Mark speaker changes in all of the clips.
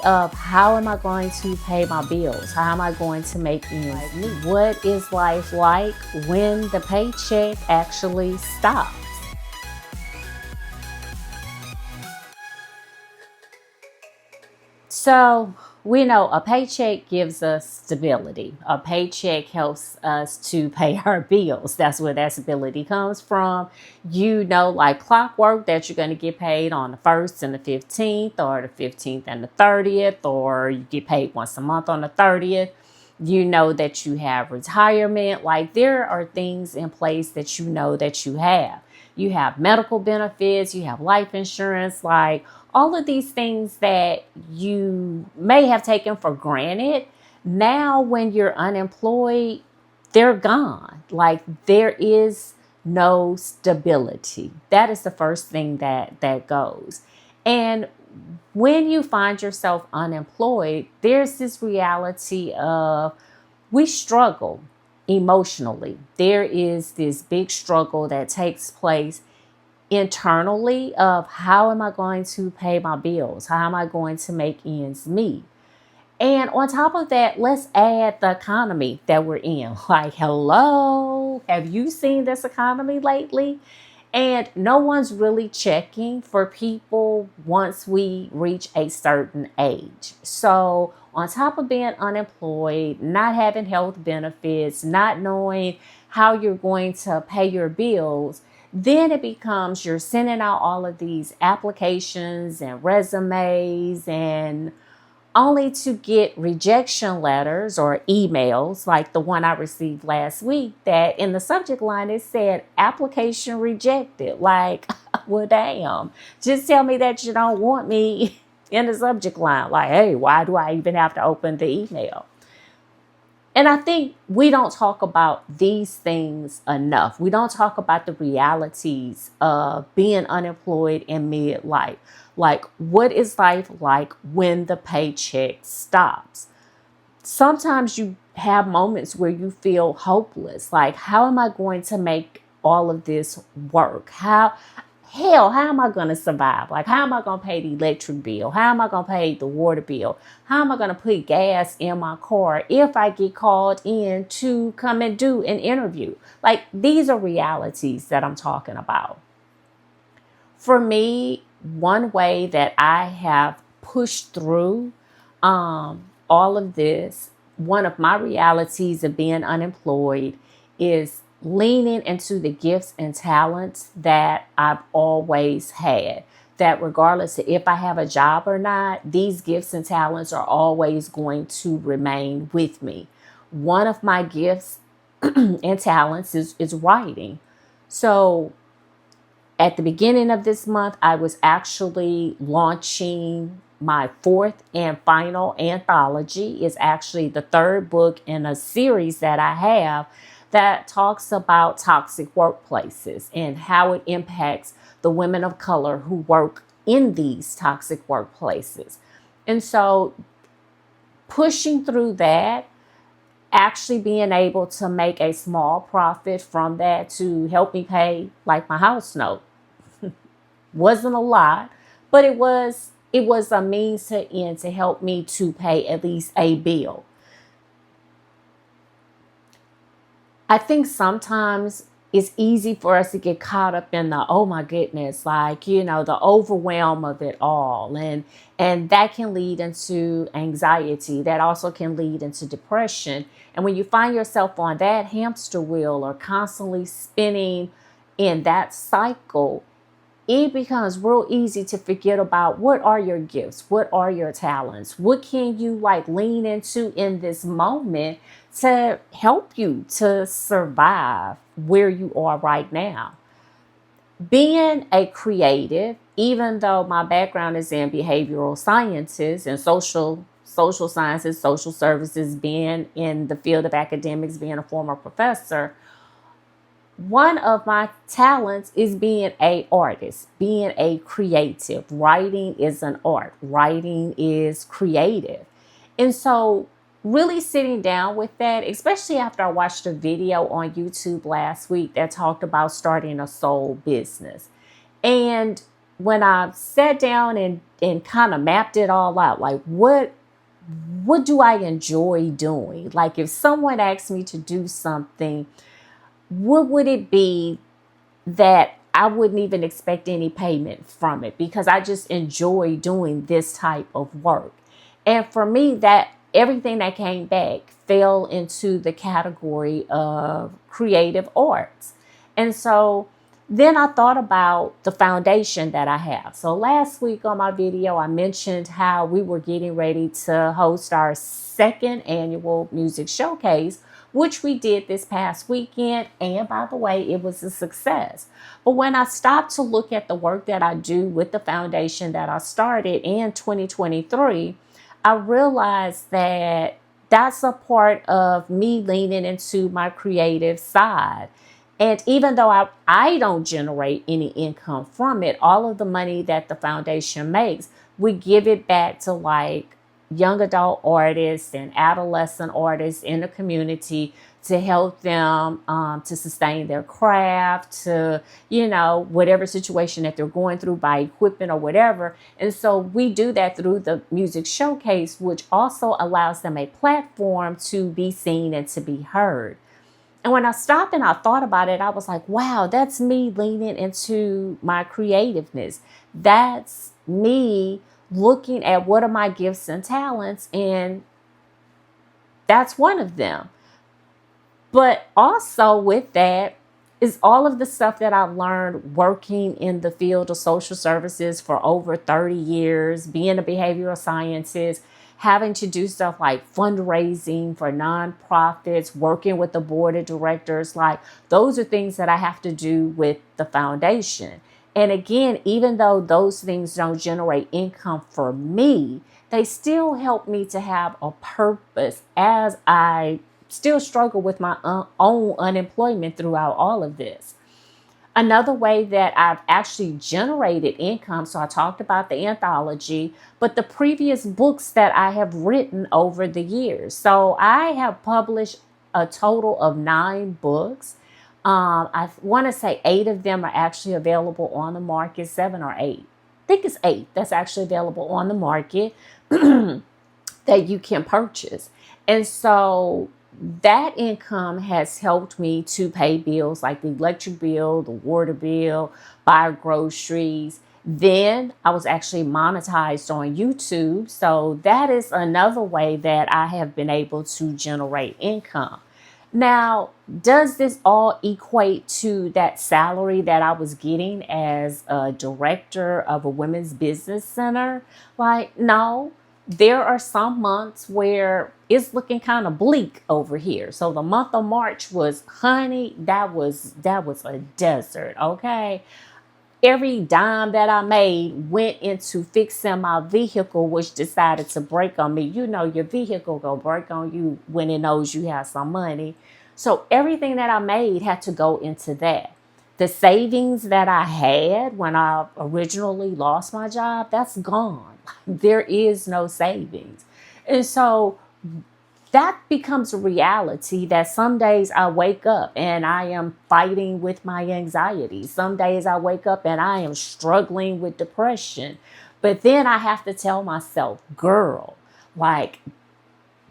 Speaker 1: of how am I going to pay my bills? How am I going to make ends meet? What is life like when the paycheck actually stops? So we know a paycheck gives us stability. A paycheck helps us to pay our bills. That's where that stability comes from. You know, like clockwork, that you're going to get paid on the 1st and the 15th, or the 15th and the 30th, or you get paid once a month on the 30th. You know that you have retirement. Like, there are things in place that you know that you have. You have medical benefits, you have life insurance, like all of these things that you may have taken for granted. Now, when you're unemployed, they're gone. Like, there is no stability. That is the first thing that goes. And when you find yourself unemployed, there's this reality of we struggle emotionally. There is this big struggle that takes place internally of how am I going to pay my bills? How am I going to make ends meet? And on top of that, let's add the economy that we're in. Like, hello, have you seen this economy lately? And no one's really checking for people once we reach a certain age. So, on top of being unemployed, not having health benefits, not knowing how you're going to pay your bills, then it becomes you're sending out all of these applications and resumes, and only to get rejection letters or emails like the one I received last week, that in the subject line it said application rejected. Like, well, damn, just tell me that you don't want me in the subject line. Like, hey, why do I even have to open the email? And I think we don't talk about these things enough. We don't talk about the realities of being unemployed in midlife. Like, what is life like when the paycheck stops? Sometimes you have moments where you feel hopeless. Like, how am I going to make all of this work? How am I going to survive? Like, how am I going to pay the electric bill? How am I going to pay the water bill? How am I going to put gas in my car if I get called in to come and do an interview? Like, these are realities that I'm talking about. For me, one way that I have pushed through all of this, one of my realities of being unemployed is leaning into the gifts and talents that I've always had. That regardless of if I have a job or not, these gifts and talents are always going to remain with me. One of my gifts and talents is writing. So at the beginning of this month, I was actually launching my 4th and final anthology. It's actually the 3rd book in a series that I have that talks about toxic workplaces and how it impacts the women of color who work in these toxic workplaces. And so pushing through that, actually being able to make a small profit from that to help me pay like my house note. Wasn't a lot, but it was a means to end to help me to pay at least a bill. I think sometimes it's easy for us to get caught up in the, oh my goodness, like, the overwhelm of it all. And that can lead into anxiety. That also can lead into depression. And when you find yourself on that hamster wheel or constantly spinning in that cycle, it becomes real easy to forget about what are your gifts, what are your talents, what can you lean into in this moment to help you to survive where you are right now. Being a creative, even though my background is in behavioral sciences and social sciences, social services, being in the field of academics, being a former professor, one of my talents is being an artist, being a creative. Writing is an art. Writing is creative. And so really sitting down with that, especially after I watched a video on YouTube last week that talked about starting a soul business. And when I sat down and kind of mapped it all out, like what do I enjoy doing? Like if someone asked me to do something, what would it be that I wouldn't even expect any payment from it because I just enjoy doing this type of work. And for me, that everything that came back fell into the category of creative arts. And so then I thought about the foundation that I have. So last week on my video, I mentioned how we were getting ready to host our second annual music showcase, which we did this past weekend. And by the way, it was a success. But when I stopped to look at the work that I do with the foundation that I started in 2023, I realized that that's a part of me leaning into my creative side. And even though I don't generate any income from it, all of the money that the foundation makes, we give it back to like young adult artists and adolescent artists in the community to help them to sustain their craft, to, whatever situation that they're going through, by equipment or whatever. And so we do that through the music showcase, which also allows them a platform to be seen and to be heard. And when I stopped and I thought about it, I was like, wow, that's me leaning into my creativeness. That's me looking at what are my gifts and talents, and that's one of them. But also with that is all of the stuff that I've learned working in the field of social services for over 30 years, being a behavioral scientist, having to do stuff like fundraising for nonprofits, working with the board of directors. Like those are things that I have to do with the foundation. And again, even though those things don't generate income for me, they still help me to have a purpose as I still struggle with my own unemployment throughout all of this. Another way that I've actually generated income, so I talked about the anthology, but the previous books that I have written over the years. So I have published a total of 9 books. I want to say 8 of them are actually available on the market, 7 or 8. I think it's 8 that's actually available on the market that you can purchase. And so that income has helped me to pay bills like the electric bill, the water bill, buy groceries. Then I was actually monetized on YouTube. So that is another way that I have been able to generate income. Now, does this all equate to that salary that I was getting as a director of a women's business center? Like, no. There are some months where it's looking kind of bleak over here. So the month of March was, honey, that was a desert, okay? Every dime that I made went into fixing my vehicle, which decided to break on me. You know, your vehicle gonna break on you when it knows you have some money. So everything that I made had to go into that. The savings that I had when I originally lost my job, that's gone. There is no savings. And so that becomes a reality that some days I wake up and I am fighting with my anxiety. Some days I wake up and I am struggling with depression. But then I have to tell myself, girl, like,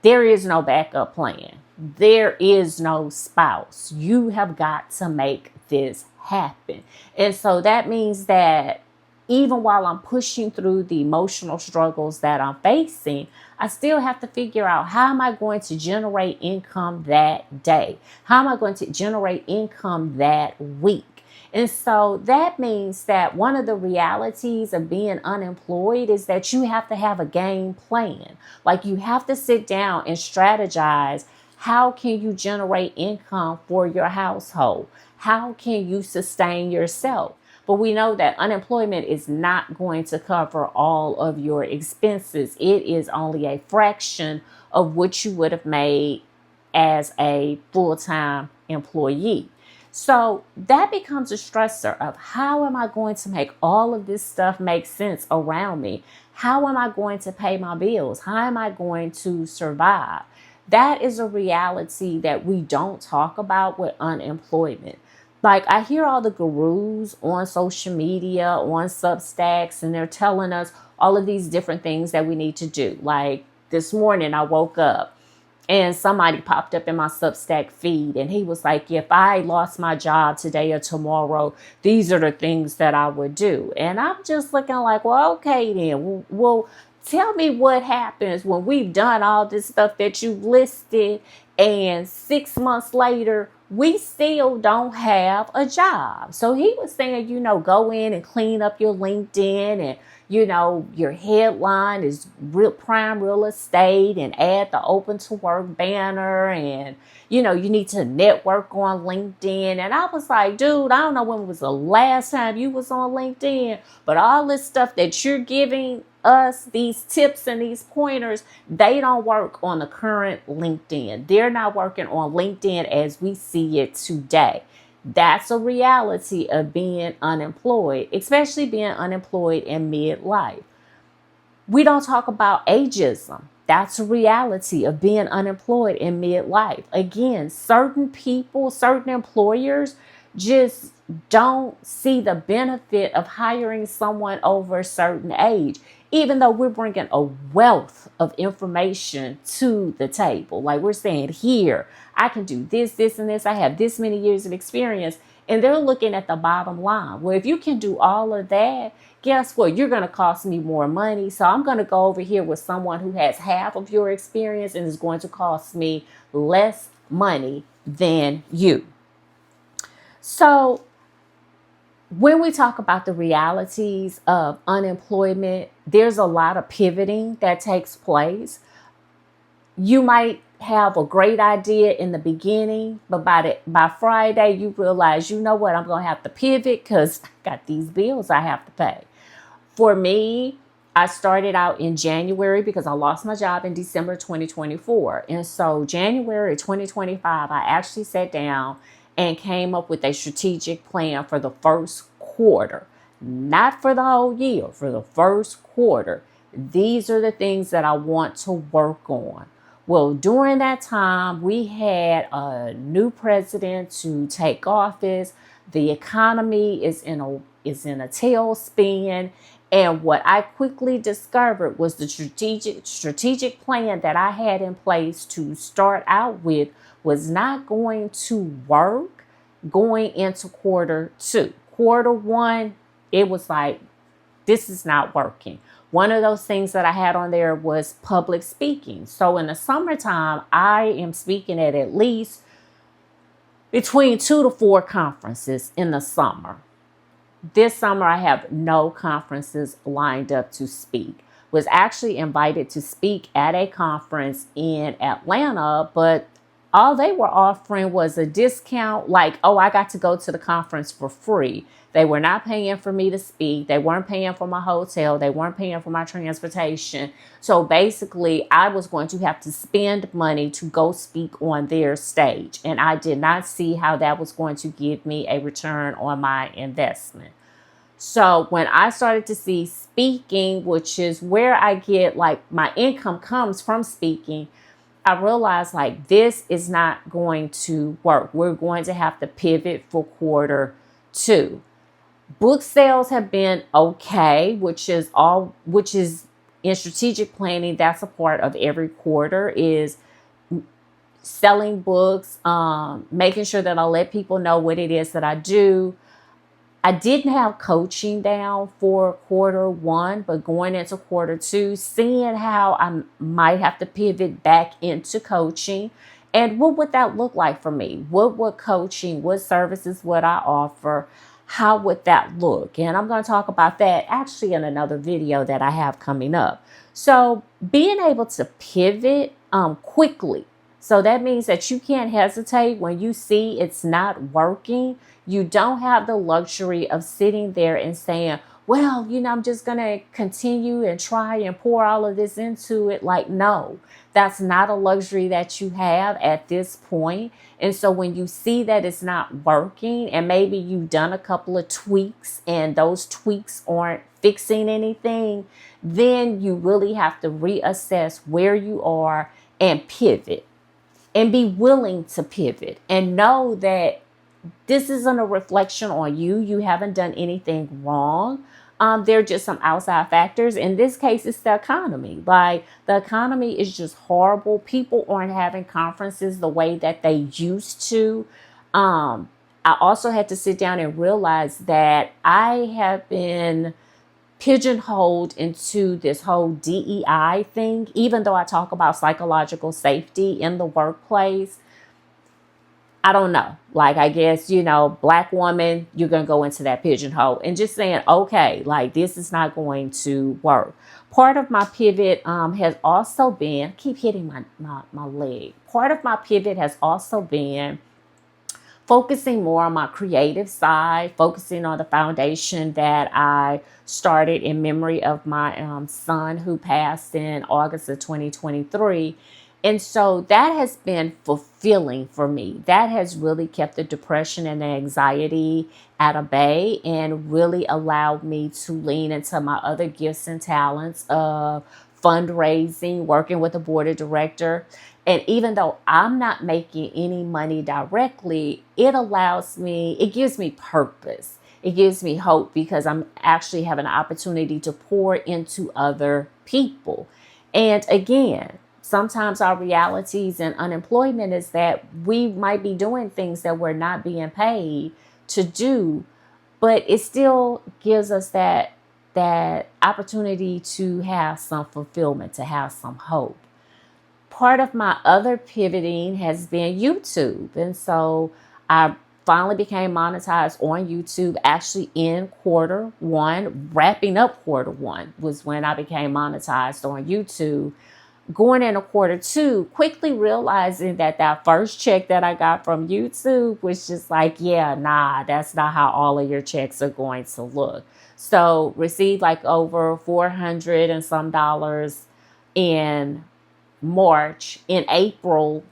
Speaker 1: there is no backup plan. There is no spouse. You have got to make this happen. And so that means that even while I'm pushing through the emotional struggles that I'm facing, I still have to figure out, how am I going to generate income that day? How am I going to generate income that week? And so that means that one of the realities of being unemployed is that you have to have a game plan. Like, you have to sit down and strategize. How can you generate income for your household? How can you sustain yourself? But we know that unemployment is not going to cover all of your expenses. It is only a fraction of what you would have made as a full-time employee. So that becomes a stressor of, how am I going to make all of this stuff make sense around me? How am I going to pay my bills? How am I going to survive? That is a reality that we don't talk about with unemployment. Like, I hear all the gurus on social media, on Substacks, and they're telling us all of these different things that we need to do. Like this morning, I woke up and somebody popped up in my Substack feed, and he was like, if I lost my job today or tomorrow, these are the things that I would do. And I'm just looking like, well, okay, then. Well, tell me what happens when we've done all this stuff that you listed, and 6 months later, we still don't have a job. So he was saying, go in and clean up your LinkedIn, and your headline is real prime real estate, and add the open to work banner, and you need to network on LinkedIn. And I was like, dude, I don't know when was the last time you was on LinkedIn, but all this stuff that you're giving us, these tips and these pointers, they don't work on the current LinkedIn. They're not working on LinkedIn as we see it today. That's a reality of being unemployed, especially being unemployed in midlife. We don't talk about ageism. That's a reality of being unemployed in midlife. Again, certain people, certain employers just don't see the benefit of hiring someone over a certain age, even though we're bringing a wealth of information to the table. Like we're saying, here, I can do this, this, and this. I have this many years of experience. And they're looking at the bottom line. Well, if you can do all of that, guess what? You're going to cost me more money. So I'm going to go over here with someone who has half of your experience and is going to cost me less money than you. So when we talk about the realities of unemployment, there's a lot of pivoting that takes place. You might have a great idea in the beginning, but by Friday, you realize, I'm going to have to pivot because I got these bills I have to pay. For me, I started out in January because I lost my job in December 2024. And so January 2025, I actually sat down and came up with a strategic plan for the first quarter, not for the whole year, for the first quarter. These are the things that I want to work on. Well, during that time, we had a new president to take office. The economy is in a tailspin. And what I quickly discovered was the strategic plan that I had in place to start out with was not going to work going into quarter two. Quarter one, it was like, this is not working. One of those things that I had on there was public speaking. So in the summertime, I am speaking at least between 2 to 4 conferences in the summer. This summer, I have no conferences lined up to speak. Was actually invited to speak at a conference in Atlanta, but all they were offering was a discount, like, oh, I got to go to the conference for free. They were not paying for me to speak. They weren't paying for my hotel. They weren't paying for my transportation. So basically, I was going to have to spend money to go speak on their stage. And I did not see how that was going to give me a return on my investment. So when I started to see speaking, which is where I get like my income comes from speaking, I realized like this is not going to work. We're going to have to pivot for quarter two. Book sales have been okay, which is in strategic planning. That's a part of every quarter is selling books, making sure that I let people know what it is that I do. I didn't have coaching down for quarter one, but going into quarter two, seeing how I might have to pivot back into coaching. And what would that look like for me? What would coaching, what services would I offer? How would that look? And I'm going to talk about that actually in another video that I have coming up. So being able to pivot quickly. So that means that you can't hesitate when you see it's not working. You don't have the luxury of sitting there and saying, well, I'm just going to continue and try and pour all of this into it. Like, no, that's not a luxury that you have at this point. And so when you see that it's not working and maybe you've done a couple of tweaks and those tweaks aren't fixing anything, then you really have to reassess where you are and pivot and be willing to pivot and know that this isn't a reflection on you. You haven't done anything wrong. There are just some outside factors. In this case, it's the economy. Like, the economy is just horrible. People aren't having conferences the way that they used to. Um, I also had to sit down and realize that I have been pigeonholed into this whole DEI thing, even though I talk about psychological safety in the workplace. I don't know. Like, I guess, black woman, you're going to go into that pigeonhole and just saying, okay, like, this is not going to work. Part of my pivot has also been, I keep hitting my leg. Part of my pivot has also been focusing more on my creative side, focusing on the foundation that I started in memory of my son who passed in August of 2023. And so that has been fulfilling for me. That has really kept the depression and the anxiety at a bay and really allowed me to lean into my other gifts and talents of fundraising, working with a board of director. And even though I'm not making any money directly, it gives me purpose. It gives me hope because I'm actually having an opportunity to pour into other people. And again, sometimes our realities and unemployment is that we might be doing things that we're not being paid to do, but it still gives us that opportunity to have some fulfillment, to have some hope. Part of my other pivoting has been YouTube. And so I finally became monetized on YouTube actually in quarter one. Wrapping up quarter one was when I became monetized on YouTube. Going into quarter two, quickly realizing that first check that I got from YouTube was just like, yeah, nah, that's not how all of your checks are going to look. So received like over 400 and some dollars in March. In April,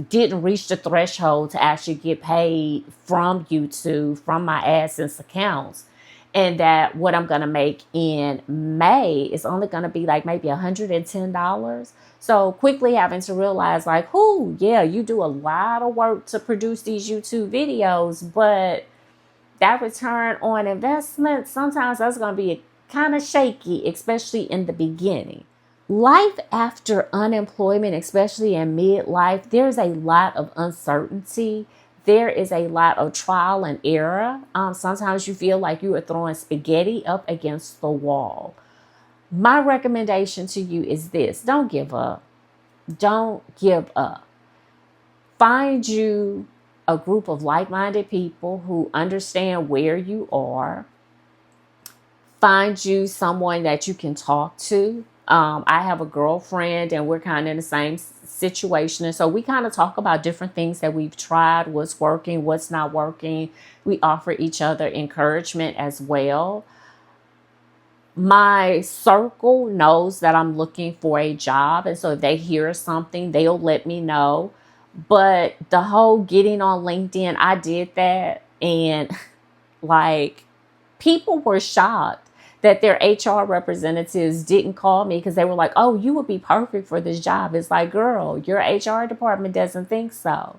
Speaker 1: didn't reach the threshold to actually get paid from YouTube, from my AdSense accounts. And that what I'm going to make in May is only going to be like maybe $110. So quickly having to realize like, yeah, you do a lot of work to produce these YouTube videos, but that return on investment, sometimes that's going to be kind of shaky, especially in the beginning. Life after unemployment, especially in midlife, there's a lot of uncertainty. There is a lot of trial and error. Sometimes you feel like you are throwing spaghetti up against the wall. My recommendation to you is this: don't give up. Don't give up. Find you a group of like-minded people who understand where you are. Find you someone that you can talk to. I have a girlfriend and we're kind of in the same situation. And so we kind of talk about different things that we've tried, what's working, what's not working. We offer each other encouragement as well. My circle knows that I'm looking for a job. And so if they hear something, they'll let me know. But the whole getting on LinkedIn, I did that. And like, people were shocked that their HR representatives didn't call me because they were like, oh, you would be perfect for this job. It's like, girl, your HR department doesn't think so.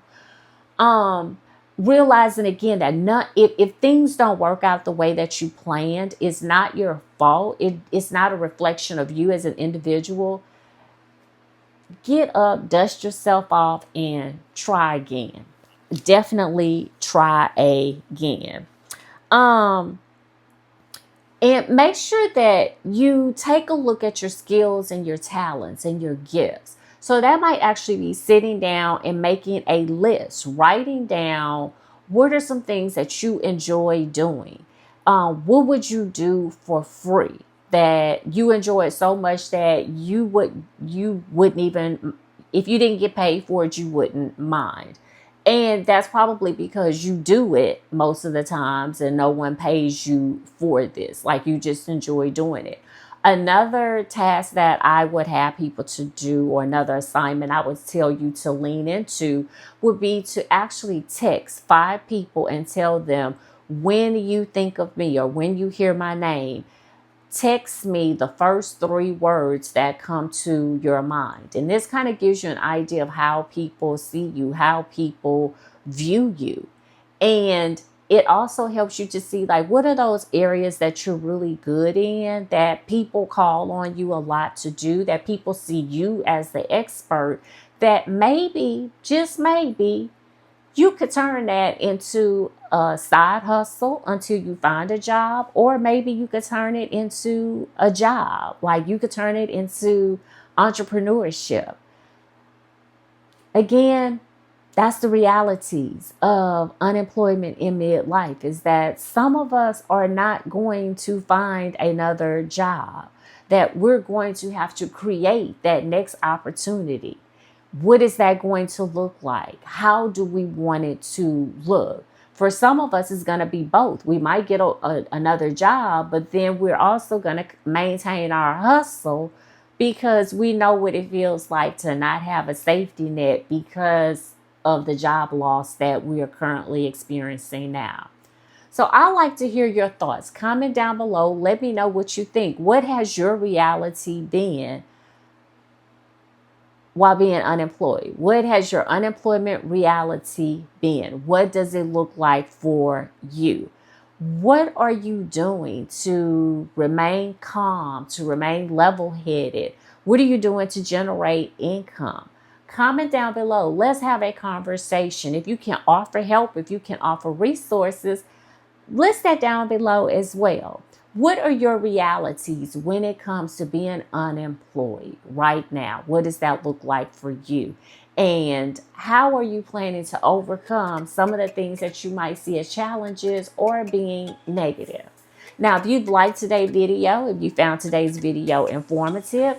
Speaker 1: Realizing again that if things don't work out the way that you planned, it's not your fault. It's not a reflection of you as an individual. Get up, dust yourself off, and try again. Definitely try again. And make sure that you take a look at your skills and your talents and your gifts. So that might actually be sitting down and making a list, writing down what are some things that you enjoy doing. What would you do for free that you enjoy it so much that you wouldn't even, if you didn't get paid for it, you wouldn't mind. And that's probably because you do it most of the times and no one pays you for this. Like, you just enjoy doing it. Another task that I would have people to do, or another assignment I would tell you to lean into, would be to actually text 5 people and tell them, when you think of me or when you hear my name, text me the first 3 words that come to your mind. And this kind of gives you an idea of how people see you, how people view you. And it also helps you to see, like, what are those areas that you're really good in, that people call on you a lot to do, that people see you as the expert, that maybe, just maybe, you could turn that into a side hustle until you find a job, or maybe you could turn it into a job. Like, you could turn it into entrepreneurship. Again, that's the realities of unemployment in midlife, is that some of us are not going to find another job, that we're going to have to create that next opportunity. What is that going to look like? How do we want it to look? For some of us, it's going to be both. We might get another job, but then we're also going to maintain our hustle, because we know what it feels like to not have a safety net because of the job loss that we are currently experiencing now. So I like to hear your thoughts. Comment down below. Let me know what you think. What has your reality been while being unemployed? What has your unemployment reality been? What does it look like for you? What are you doing to remain calm, to remain level-headed? What are you doing to generate income? Comment down below. Let's have a conversation. If you can offer help, if you can offer resources, list that down below as well. What are your realities when it comes to being unemployed right now? What does that look like for you? And how are you planning to overcome some of the things that you might see as challenges or being negative? Now, if you'd like today's video, if you found today's video informative,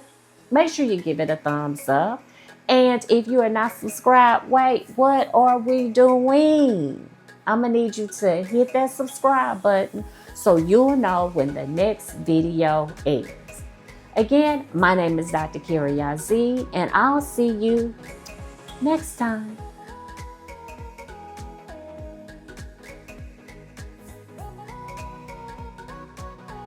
Speaker 1: make sure you give it a thumbs up. And if you are not subscribed, wait, what are we doing? I'm going to need you to hit that subscribe button so you'll know when the next video airs. Again, my name is Dr. Carey Yazeed, and I'll see you next time.